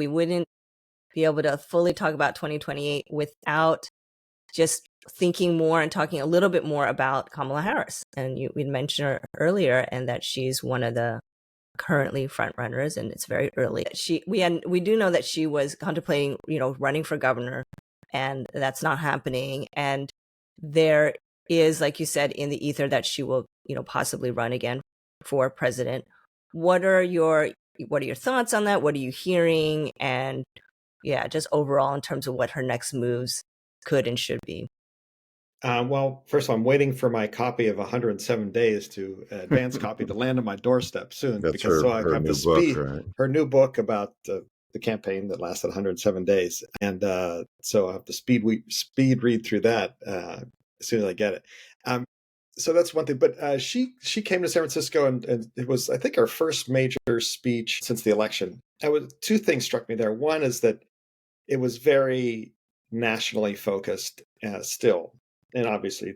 we wouldn't be able to fully talk about 2028 without just thinking more and talking a little bit more about Kamala Harris. And we mentioned her earlier, and that she's one of the currently front runners, and it's very early. We do know that she was contemplating, running for governor, and that's not happening. And there is, like you said, in the ether that she will, possibly run again for president. What are your thoughts on that? What are you hearing? And yeah, just overall in terms of what her next moves could and should be. Well, first of all, I'm waiting for my copy of 107 Days to advance copy to land on my doorstep soon. That's because so I have new book, right? her new book about the campaign that lasted 107 days. And so I have to speed read through that as soon as I get it. So that's one thing. But she came to San Francisco, and it was, I think, our first major speech since the election. Two things struck me there. One is that it was very nationally focused still. And obviously,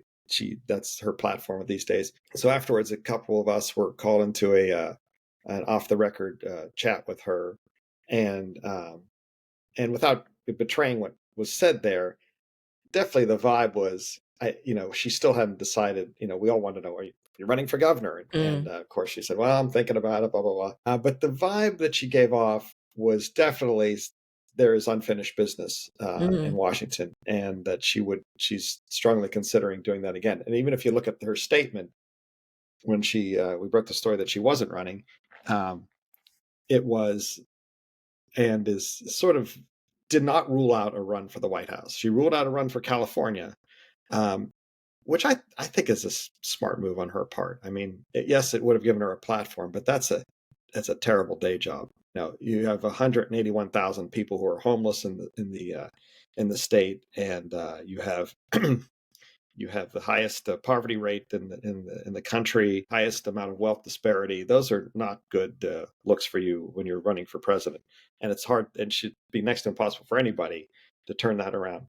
that's her platform these days. So afterwards, a couple of us were called into an off-the-record chat with her, and without betraying what was said there, definitely the vibe was, she still hadn't decided. We all want to know, are you running for governor? And of course, she said, "Well, I'm thinking about it." Blah blah blah. But the vibe that she gave off was definitely, there is unfinished business in Washington, and that she's strongly considering doing that again. And even if you look at her statement when we broke the story that she wasn't running, it was, and is sort of, did not rule out a run for the White House. She ruled out a run for California, which I think is a smart move on her part. I mean, yes, it would have given her a platform, but that's a terrible day job. Now, you have 181,000 people who are homeless in the state, and you have you have the highest poverty rate in the country, highest amount of wealth disparity. Those are not good looks for you when you're running for president, and it's hard, and should be next to impossible for anybody to turn that around.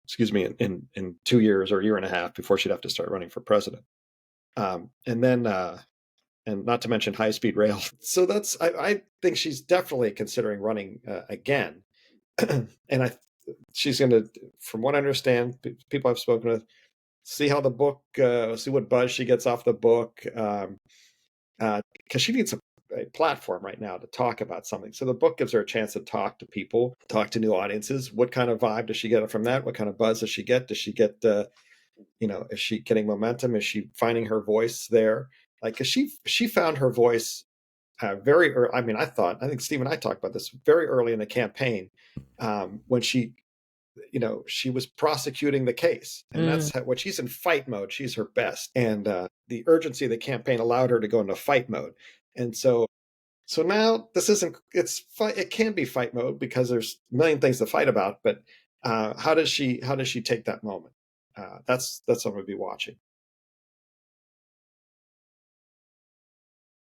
Excuse me, in 2 years or a year and a half before she'd have to start running for president, and then. And not to mention high-speed rail. So I think she's definitely considering running again. And she's going to, from what I understand, people I've spoken with, see how the book, see what buzz she gets off the book, because she needs a platform right now to talk about something. So the book gives her a chance to talk to people, talk to new audiences. What kind of vibe does she get from that? What kind of buzz does she get? Does she get, is she getting momentum? Is she finding her voice there? Like, cause she found her voice very early. I mean, I think Steve and I talked about this very early in the campaign, when she was prosecuting the case, and that's when she's in fight mode, she's her best. And the urgency of the campaign allowed her to go into fight mode. And so now it can be fight mode because there's a million things to fight about. But how does she take that moment? That's what I'm going to be watching.